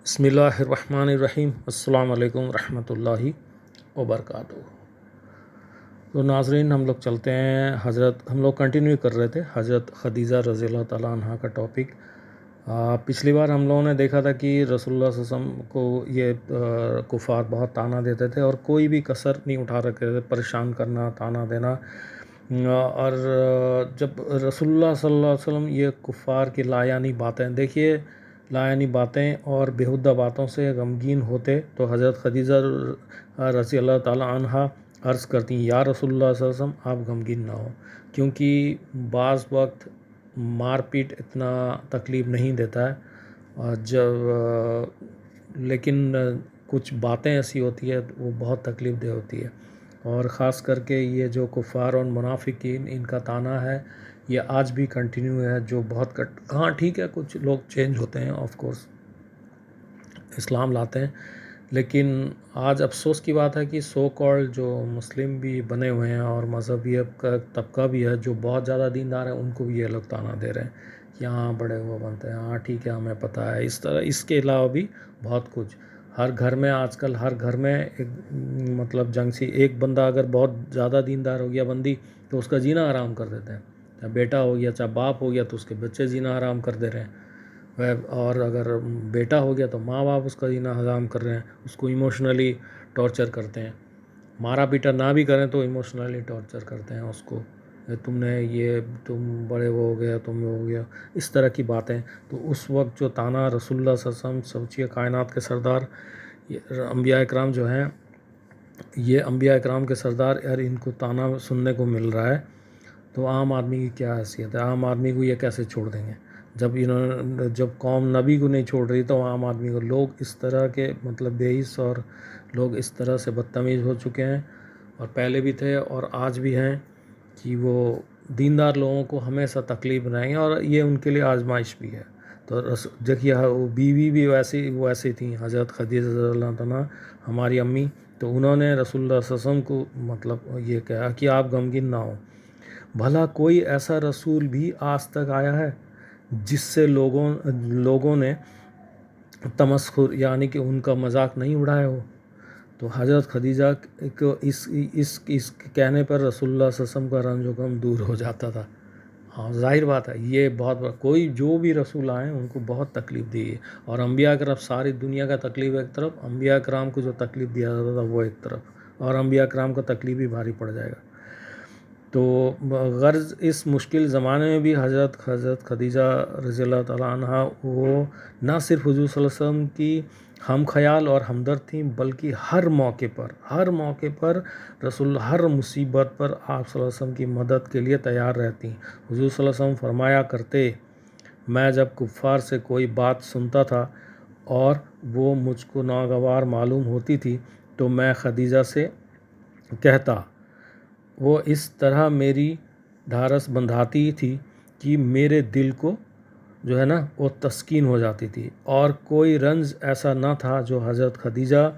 بسم اللہ الرحمن الرحیم۔ السلام علیکم ورحمۃ اللہ وبرکاتہ۔ تو ناظرین، ہم لوگ چلتے ہیں ہم لوگ کنٹینیو کر رہے تھے حضرت خدیجہ رضی اللہ تعالیٰ عنہ کا ٹاپک۔ پچھلی بار ہم لوگوں نے دیکھا تھا کہ رسول اللہ صلی اللہ علیہ وسلم کو یہ کفار بہت تانا دیتے تھے اور کوئی بھی کسر نہیں اٹھا رکھے تھے، پریشان کرنا، تانا دینا۔ اور جب رسول اللہ صلی اللہ علیہ وسلم یہ کفار کی لایعنی باتیں دیکھیے، لایعنی باتیں اور بیہودہ باتوں سے غمگین ہوتے تو حضرت خدیجہ رضی اللہ تعالیٰ عنہ عرض کرتی ہیں، یا رسول اللہ صلی اللہ علیہ وسلم آپ غمگین نہ ہو، کیونکہ بعض وقت مار پیٹ اتنا تکلیف نہیں دیتا ہے، اور لیکن کچھ باتیں ایسی ہوتی ہے وہ بہت تکلیف دہ ہوتی ہے، اور خاص کر کے یہ جو کفار اور منافقین ان کا تانا ہے یہ آج بھی کنٹینیو ہے، جو بہت ہاں ٹھیک ہے، کچھ لوگ چینج ہوتے ہیں، آف کورس اسلام لاتے ہیں، لیکن آج افسوس کی بات ہے کہ سو کالڈ جو مسلم بھی بنے ہوئے ہیں اور مذہبی کا طبقہ بھی ہے جو بہت زیادہ دیندار ہیں، ان کو بھی یہ لوگ تانا دے رہے ہیں کہ ہاں بڑے وہ بنتے ہیں، ہاں ٹھیک ہے ہمیں پتہ ہے، اس طرح اس کے علاوہ بھی بہت کچھ۔ ہر گھر میں آج کل ہر گھر میں ایک مطلب جنگ سی، ایک بندہ اگر بہت زیادہ دیندار ہو گیا بندی تو اس کا جینا حرام کر دیتے ہیں، چاہے بیٹا ہو گیا چاہے باپ ہو گیا تو اس کے بچے جینا حرام کر دے رہے ہیں، اور اگر بیٹا ہو گیا تو ماں باپ اس کا جینا حرام کر رہے ہیں، اس کو ایموشنلی ٹارچر کرتے ہیں، مارا پیٹا نہ بھی کریں تو ایموشنلی ٹارچر کرتے ہیں اس کو، تم نے یہ تم بڑے وہ ہو گیا، تم وہ ہو گیا، اس طرح کی باتیں۔ تو اس وقت جو تانا رسول اللہ صلی اللہ علیہ وسلم سوچیے کائنات کے سردار، انبیاء اکرام جو ہیں، یہ انبیاء اکرام کے سردار، اور ان کو تانا سننے کو مل رہا ہے تو عام آدمی کی کیا حیثیت ہے؟ عام آدمی کو یہ کیسے چھوڑ دیں گے؟ جب قوم نبی کو نہیں چھوڑ رہی تو عام آدمی کو، لوگ اس طرح کے مطلب بےحیث اور لوگ اس طرح سے بدتمیز ہو چکے ہیں، اور پہلے بھی تھے اور آج بھی ہیں، کہ وہ دیندار لوگوں کو ہمیشہ تکلیف بنائیں گے، اور یہ ان کے لیے آزمائش بھی ہے۔ تو دیکھیے وہ بیوی بھی ویسی تھیں، حضرت خدیجہ رضی اللہ عنہ ہماری امی، تو انہوں نے رسول اللہ صلی اللہ علیہ وسلم کو مطلب یہ کہا کہ آپ غمگین نہ ہوں، بھلا کوئی ایسا رسول بھی آج تک آیا ہے جس سے لوگوں نے تمسخر یعنی کہ ان کا مذاق نہیں اڑایا ہو؟ تو حضرت خدیجہ کو اس کہنے پر رسول اللہ صلی اللہ علیہ وسلم کا رنج و غم دور ہو جاتا تھا۔ ہاں ظاہر بات ہے، یہ بہت کوئی جو بھی رسول آئے ان کو بہت تکلیف دی ہے، اور انبیاء کرام ساری دنیا کا تکلیف ایک طرف، انبیاء کرام کو جو تکلیف دیا جاتا تھا وہ ایک طرف، اور انبیاء کرام کا تکلیف بھی بھاری پڑ جائے گا۔ تو غرض اس مشکل زمانے میں بھی حضرت خدیجہ رضی اللہ تعالیٰ عنہ وہ نہ صرف حضور صلی اللہ علیہ وسلم کی ہم خیال اور ہمدرد تھیں، بلکہ ہر موقع پر ہر مصیبت پر آپ صلی اللہ علیہ وسلم کی مدد کے لیے تیار رہتی ہیں۔ حضور صلی اللہ علیہ وسلم فرمایا کرتے، میں جب کفار سے کوئی بات سنتا تھا اور وہ مجھ کو ناگوار معلوم ہوتی تھی تو میں خدیجہ سے کہتا، وہ اس طرح میری ڈھارس بندھاتی تھی کہ میرے دل کو جو ہے نا وہ تسکین ہو جاتی تھی، اور کوئی رنج ایسا نہ تھا جو حضرت خدیجہ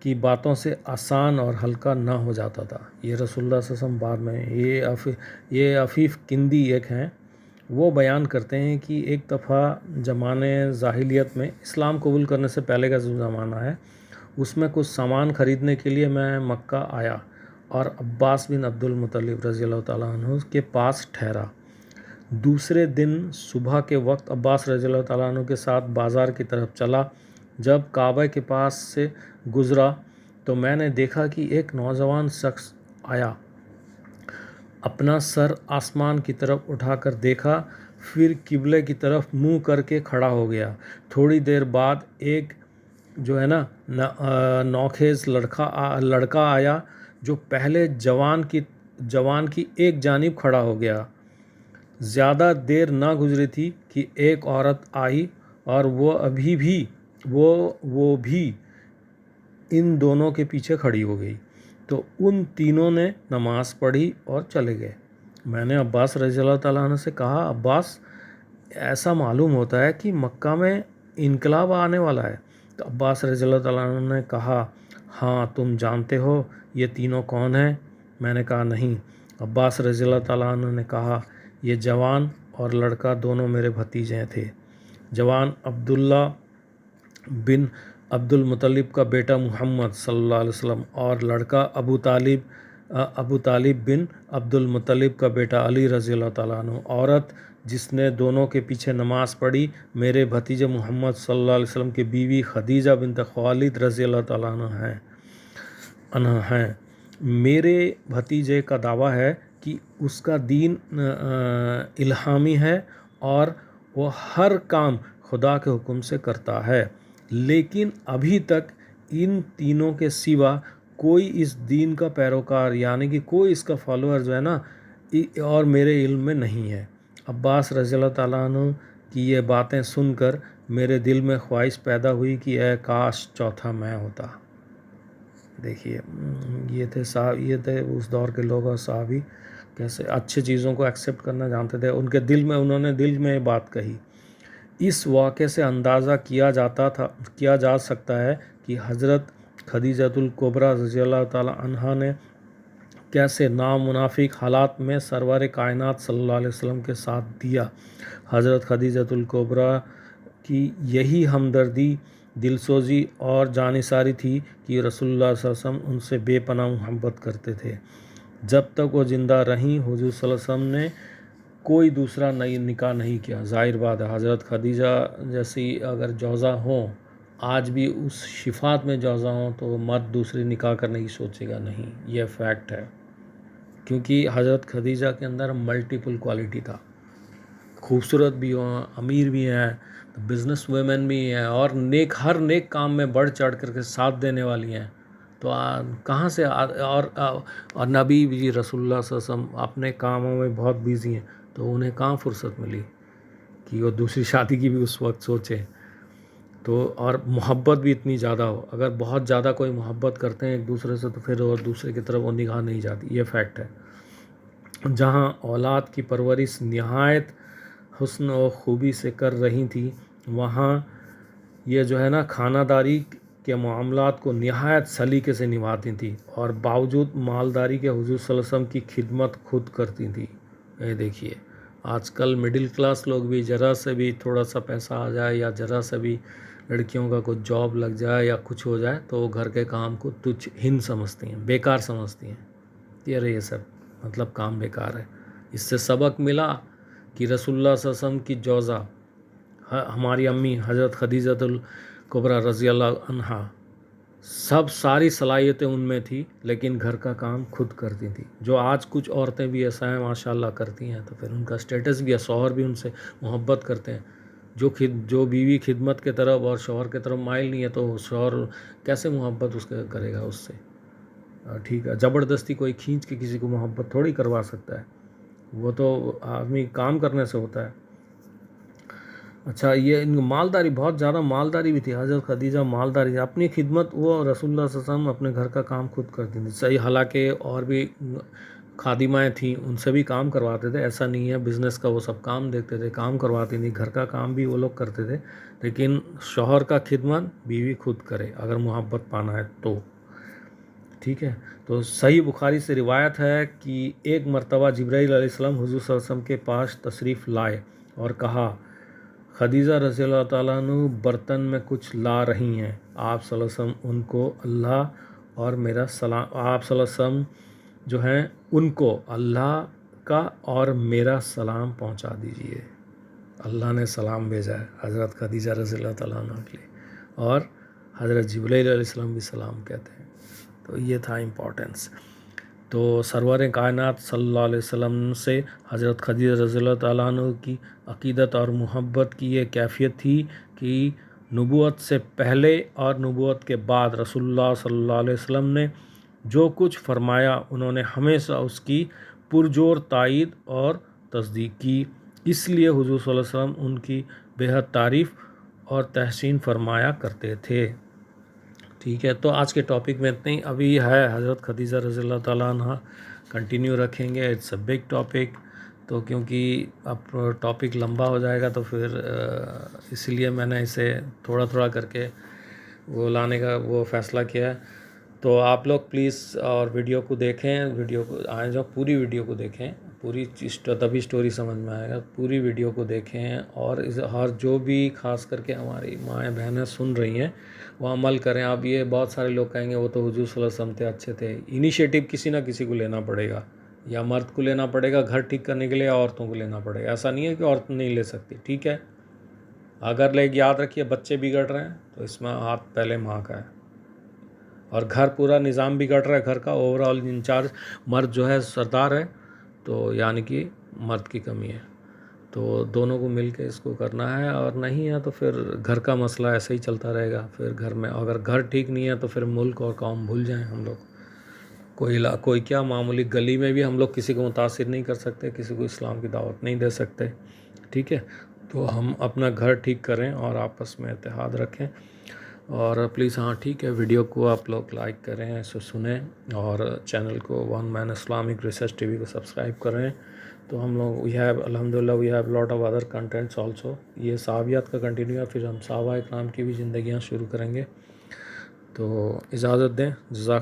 کی باتوں سے آسان اور ہلکا نہ ہو جاتا تھا۔ یہ رسول اللہ صلی اللہ علیہ وسلم بعد میں یہ عفیف کندی ایک ہیں، وہ بیان کرتے ہیں کہ ایک دفعہ زمانے جاہلیت میں، اسلام قبول کرنے سے پہلے کا جو زمانہ ہے، اس میں کچھ سامان خریدنے کے لیے میں مکہ آیا اور عباس بن عبد المطلب رضی اللہ تعالیٰ عنہ کے پاس ٹھہرا۔ دوسرے دن صبح کے وقت عباس رضی اللہ تعالیٰ عنہ کے ساتھ بازار کی طرف چلا۔ جب کعبہ کے پاس سے گزرا تو میں نے دیکھا کہ ایک نوجوان شخص آیا، اپنا سر آسمان کی طرف اٹھا کر دیکھا، پھر قبلے کی طرف منہ کر کے کھڑا ہو گیا۔ تھوڑی دیر بعد ایک جو ہے نا نوخیز لڑکا آیا جو پہلے جوان کی ایک جانب کھڑا ہو گیا۔ زیادہ دیر نہ گزری تھی کہ ایک عورت آئی اور وہ بھی ان دونوں کے پیچھے کھڑی ہو گئی، تو ان تینوں نے نماز پڑھی اور چلے گئے۔ میں نے عباس رضی اللہ تعالیٰ عنہ سے کہا، عباس ایسا معلوم ہوتا ہے کہ مکہ میں انقلاب آنے والا ہے؟ تو عباس رضی اللہ تعالیٰ عنہ نے کہا، ہاں تم جانتے ہو یہ تینوں کون ہیں؟ میں نے کہا نہیں۔ عباس رضی اللہ تعالیٰ عنہ نے کہا، یہ جوان اور لڑکا دونوں میرے بھتیجے تھے۔ جوان عبداللہ بن عبد المطلب کا بیٹا محمد صلی اللہ علیہ وسلم، اور لڑکا ابو طالب بن عبد المطلب کا بیٹا علی رضی اللہ تعالیٰ عنہ۔ عورت جس نے دونوں کے پیچھے نماز پڑھی میرے بھتیجے محمد صلی اللہ علیہ وسلم کی بیوی خدیجہ بنت خوالد رضی اللہ تعالیٰ عنہ ہیں۔ میرے بھتیجے کا دعویٰ ہے کہ اس کا دین الہامی ہے اور وہ ہر کام خدا کے حکم سے کرتا ہے، لیکن ابھی تک ان تینوں کے سوا کوئی اس دین کا پیروکار یعنی کہ کوئی اس کا فالوور جو ہے نا اور میرے علم میں نہیں ہے۔ عباس رضی اللہ تعالیٰ عنہ کی یہ باتیں سن کر میرے دل میں خواہش پیدا ہوئی کہ اے کاش چوتھا میں ہوتا۔ دیکھیے یہ تھے اس دور کے لوگ، اور صحابی کیسے اچھی چیزوں کو ایکسیپٹ کرنا جانتے تھے۔ ان کے انہوں نے دل میں یہ بات کہی۔ اس واقعے سے اندازہ کیا جا سکتا ہے کہ حضرت خدیجۃ الکبریٰ رضی اللہ تعالی عنہا نے کیسے نامنافق حالات میں سرور کائنات صلی اللہ علیہ وسلم کے ساتھ دیا۔ حضرت خدیجۃ الکبریٰ کی یہی ہمدردی، دلسوزی اور جانثاری تھی کہ رسول اللہ صلی اللہ علیہ وسلم ان سے بے پناہ محبت کرتے تھے۔ جب تک وہ زندہ رہیں حضور صلی اللہ علیہ وسلم نے کوئی دوسرا نئی نکاح نہیں کیا۔ ظاہر بات ہے حضرت خدیجہ جیسی اگر جوزا ہوں، آج بھی اس شفات میں جوزا ہوں، تو مرد دوسری نکاح کرنے کی سوچے گا نہیں، یہ فیکٹ ہے، کیونکہ حضرت خدیجہ کے اندر ملٹیپل کوالٹی تھا، خوبصورت بھی ہوں، امیر بھی ہیں، بزنس ویمن بھی ہیں، اور ہر نیک کام میں بڑھ چڑھ کر کے ساتھ دینے والی ہیں۔ تو کہاں سے اور نبی بھی رسول اللہ صلی اللہ علیہ وسلم اپنے کاموں میں بہت بیزی ہیں، تو انہیں کہاں فرصت ملی کہ وہ دوسری شادی کی بھی اس وقت سوچیں۔ تو اور محبت بھی اتنی زیادہ ہو، اگر بہت زیادہ کوئی محبت کرتے ہیں ایک دوسرے سے تو پھر اور دوسرے کی طرف وہ نگاہ نہیں جاتی، یہ فیکٹ ہے۔ جہاں اولاد کی پرورش نہایت حسن و خوبی سے کر رہی تھی، وہاں یہ جو ہے نا خانہ داری کے معاملات کو نہایت سلیقے سے نبھاتی تھی، اور باوجود مالداری کے حضور صلی اللہ علیہ وسلم کی خدمت خود کرتی تھی۔ یہ دیکھیے آج کل مڈل کلاس لوگ بھی ذرا سے بھی تھوڑا سا پیسہ آ جائے یا ذرا سے بھی لڑکیوں کا کچھ جاب لگ جائے یا کچھ ہو جائے تو وہ گھر کے کام کو تچھ ہین سمجھتی ہیں، بیکار سمجھتی ہیں۔ یہ سب مطلب کام بیکار ہے۔ اس سے سبق ملا کہ رسول اللہ صلی اللہ علیہ وسلم کی جوزا ہماری امی حضرت خدیجۃ الکبریٰ رضی اللہ عنہا، ساری صلاحیتیں ان میں تھی، لیکن گھر کا کام خود کرتی تھی۔ جو آج کچھ عورتیں بھی ایسا ہیں ماشاءاللہ کرتی ہیں، تو پھر ان کا سٹیٹس بھی ہے، شوہر بھی ان سے محبت کرتے ہیں۔ جو بیوی خدمت کے طرف اور شوہر کے طرف مائل نہیں ہے تو شوہر کیسے محبت اس کے کرے گا اس سے؟ ٹھیک ہے، زبردستی کوئی کھینچ کے کسی کو محبت تھوڑی کروا سکتا ہے، وہ تو آدمی کام کرنے سے ہوتا ہے۔ اچھا، یہ ان مالداری بہت زیادہ مالداری بھی تھی، حضرت خدیجہ مالداری، اپنی خدمت وہ رسول اللہ صلی اللہ علیہ وسلم اپنے گھر کا کام خود کرتی تھی۔ صحیح، حالانکہ اور بھی خادمائیں تھیں، ان سے بھی کام کرواتے تھے، ایسا نہیں ہے، بزنس کا وہ سب کام دیکھتے تھے، کام کرواتی تھیں، گھر کا کام بھی وہ لوگ کرتے تھے، لیکن شوہر کا خدمت بیوی خود کرے اگر محبت پانا ہے تو۔ ٹھیک ہے، تو صحیح بخاری سے روایت ہے کہ ایک مرتبہ جبرائیل علیہ السلام حضور صلی اللہ علیہ وسلم کے پاس تشریف لائے اور کہا خدیجہ رضی اللہ تعالیٰ عنہ برتن میں کچھ لا رہی ہیں، آپ صلی اللہ علیہ وسلم ان کو اللہ اور میرا سلام، آپ صلی اللہ علیہ وسلم جو ہیں ان کو اللہ کا اور میرا سلام پہنچا دیجئے۔ اللہ نے سلام بھیجا ہے حضرت خدیجہ رضی اللہ تعالیٰ عنہ کے لیے، اور حضرت جبرائیل علیہ السلام بھی سلام کہتے ہیں۔ تو یہ تھا امپورٹنس۔ تو سرور کائنات صلی اللہ علیہ وسلم سے حضرت خدیجہ رضی اللہ تعالیٰ عنہ کی عقیدت اور محبت کی یہ کیفیت تھی کہ نبوت سے پہلے اور نبوت کے بعد رسول اللہ صلی اللہ علیہ وسلم نے جو کچھ فرمایا انہوں نے ہمیشہ اس کی پرجور تائید اور تصدیق کی، اس لیے حضور صلی اللہ علیہ وسلم ان کی بے حد تعریف اور تحسین فرمایا کرتے تھے۔ ٹھیک ہے، تو آج کے ٹاپک میں اتنا ہی۔ ابھی ہے حضرت خدیجہ رضی اللہ تعالیٰ عنہ، کنٹینیو رکھیں گے، اٹس اے بگ ٹاپک، تو کیونکہ اب ٹاپک لمبا ہو جائے گا تو پھر اسی لیے میں نے اسے تھوڑا تھوڑا کر کے وہ لانے کا وہ فیصلہ کیا ہے۔ تو آپ لوگ پلیز اور ویڈیو کو دیکھیں، ویڈیو کو آئیں جو پوری ویڈیو کو دیکھیں، پوری تبھی اسٹوری سمجھ میں آئے گا. پوری ویڈیو کو دیکھیں اور جو بھی خاص کر کے ہماری مائیں بہنیں سن رہی ہیں وہ عمل کریں. اب یہ بہت سارے لوگ کہیں گے وہ تو حضور صلی اللہ علیہ وسلم تھے اچھے تھے. انیشیٹو کسی نہ کسی کو لینا پڑے گا, یا مرد کو لینا پڑے گا گھر ٹھیک کرنے کے لیے, یا عورتوں کو لینا پڑے گا. ایسا نہیں ہے کہ عورت نہیں لے سکتی, ٹھیک ہے. اگر یاد رکھیے بچے بگڑ رہے ہیں تو اس میں ہاتھ پہلے ماں کا ہے, اور گھر پورا نظام بگڑ رہا ہے گھر کا, اوور آل انچارج مرد جو ہے سردار ہے, تو یعنی کہ مرد کی کمی ہے. تو دونوں کو مل کے اس کو کرنا ہے, اور نہیں ہے تو پھر گھر کا مسئلہ ایسے ہی چلتا رہے گا. پھر گھر میں اگر گھر ٹھیک نہیں ہے تو پھر ملک اور قوم بھول جائیں ہم لوگ. کوئی کیا معمولی گلی میں بھی ہم لوگ کسی کو متاثر نہیں کر سکتے, کسی کو اسلام کی دعوت نہیں دے سکتے, ٹھیک ہے. تو ہم اپنا گھر ٹھیک کریں اور آپس میں اتحاد رکھیں. اور پلیز ہاں ٹھیک ہے, ویڈیو کو آپ لوگ لائک کریں, اسے سنیں, اور چینل کو One Man Islamic Research T V کو سبسکرائب کریں. تو ہم لوگ الحمدللہ we have lot of other contents also. یہ صحابیات کا کنٹینیو ہے, پھر ہم صحابہ اکرام کی بھی زندگیاں شروع کریں گے. تو اجازت دیں. جزاک